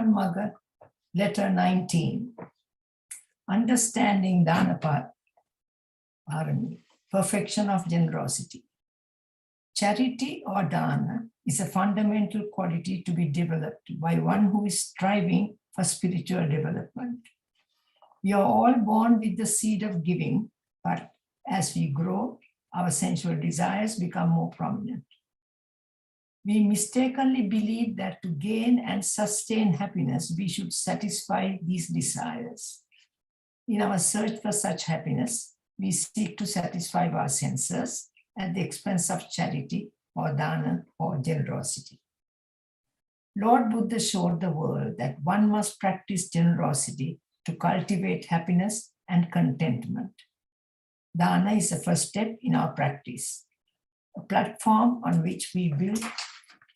Niwan Maga, letter 19. Understanding Dana Parami, perfection of generosity. Charity or dana is a fundamental quality to be developed by one who is striving for spiritual development. We are all born with the seed of giving, but as we grow, our sensual desires become more prominent. We mistakenly believe that to gain and sustain happiness, we should satisfy these desires. In our search for such happiness, we seek to satisfy our senses at the expense of charity or dana or generosity. Lord Buddha showed the world that one must practice generosity to cultivate happiness and contentment. Dana is the first step in our practice, a platform on which we build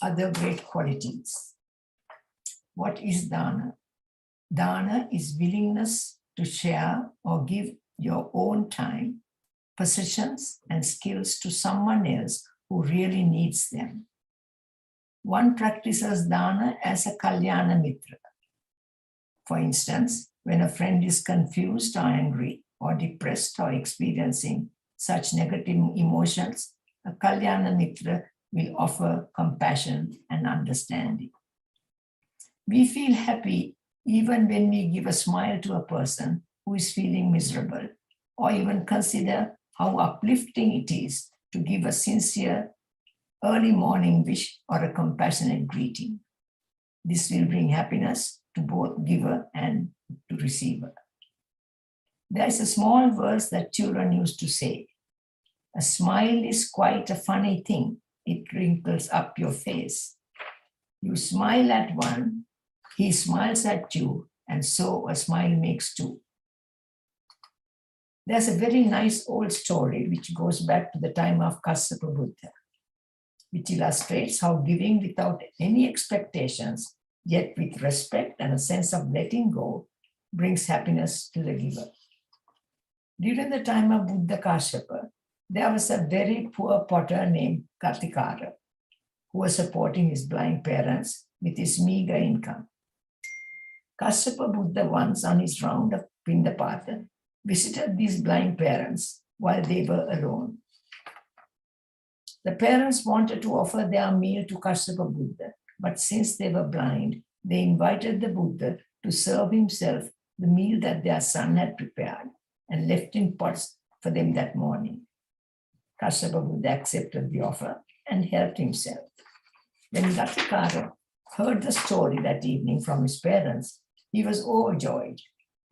other great qualities. What is dana? Dana is willingness to share or give your own time, possessions, and skills to someone else who really needs them. One practices dana as a kalyana mitra. For instance, when a friend is confused or angry or depressed or experiencing such negative emotions, a kalyana mitra will offer compassion and understanding. We feel happy even when we give a smile to a person who is feeling miserable, or even consider how uplifting it is to give a sincere early morning wish or a compassionate greeting. This will bring happiness to both giver and to receiver. There is a small verse that children used to say, "A smile is quite a funny thing. It wrinkles up your face. You smile at one, he smiles at you, and so a smile makes two." There's a very nice old story which goes back to the time of Kassapa Buddha, which illustrates how giving without any expectations, yet with respect and a sense of letting go, brings happiness to the giver. During the time of Buddha Kasyapa, there was a very poor potter named Kartikara who was supporting his blind parents with his meager income. Kasyapa Buddha once on his round of Pindapata visited these blind parents while they were alone. The parents wanted to offer their meal to Kasyapa Buddha, but since they were blind, they invited the Buddha to serve himself the meal that their son had prepared and left in pots for them that morning. Kasyapa Buddha accepted the offer and helped himself. When Kartikara heard the story that evening from his parents, he was overjoyed,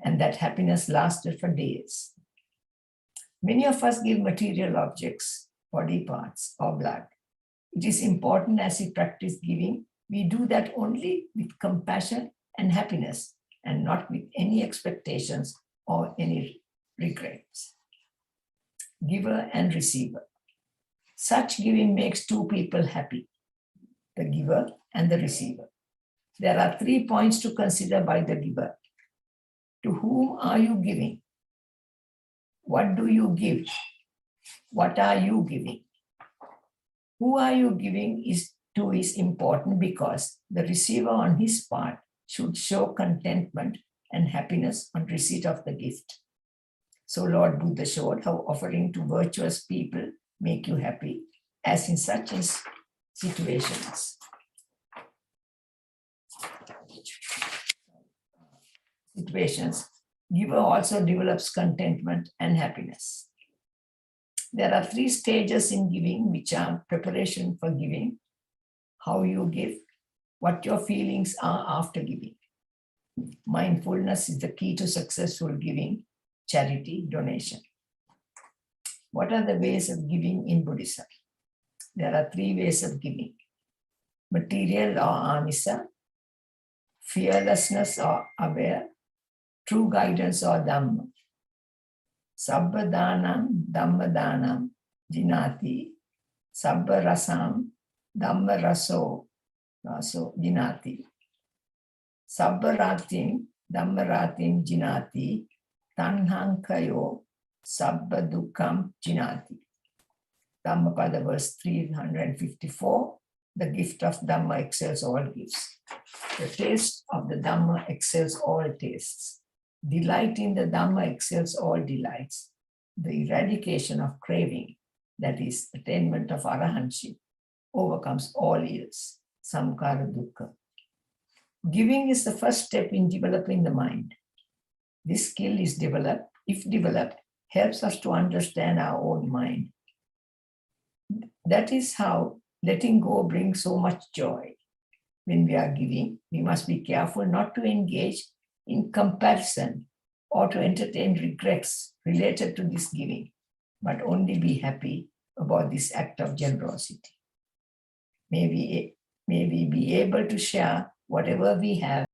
and that happiness lasted for days. Many of us give material objects, body parts, or blood. It is important as we practice giving, we do that only with compassion and happiness, and not with any expectations or any regrets. Giver and receiver. Such giving makes two people happy, the giver and the receiver. There are 3 points to consider by the giver. To whom are you giving? What do you give? What are you giving? Who are you giving is important because the receiver on his part should show contentment and happiness on receipt of the gift. So Lord Buddha showed how offering to virtuous people make you happy, as in such situations. Giver also develops contentment and happiness. There are 3 stages in giving, which are preparation for giving, how you give, what your feelings are after giving. Mindfulness is the key to successful giving, charity, donation. What are the ways of giving in Buddhism? There are 3 ways of giving. Material or amisa, fearlessness or aware, true guidance or dhamma. Sabba dhanam, dhamma dhanam, jinati, sabba rasam, dhamma raso jinati. Sabba ratim, dhamma ratim jinati, tanhankayo, sabba dukkam jinati. Dhammapada verse 354, the gift of Dhamma excels all gifts. The taste of the Dhamma excels all tastes. Delight in the Dhamma excels all delights. The eradication of craving, that is, attainment of arahantship, overcomes all ills, samkara dukkha. Giving is the first step in developing the mind. This skill is developed, if developed, helps us to understand our own mind. That is how letting go brings so much joy. When we are giving, we must be careful not to engage in comparison or to entertain regrets related to this giving, but only be happy about this act of generosity. May we be able to share whatever we have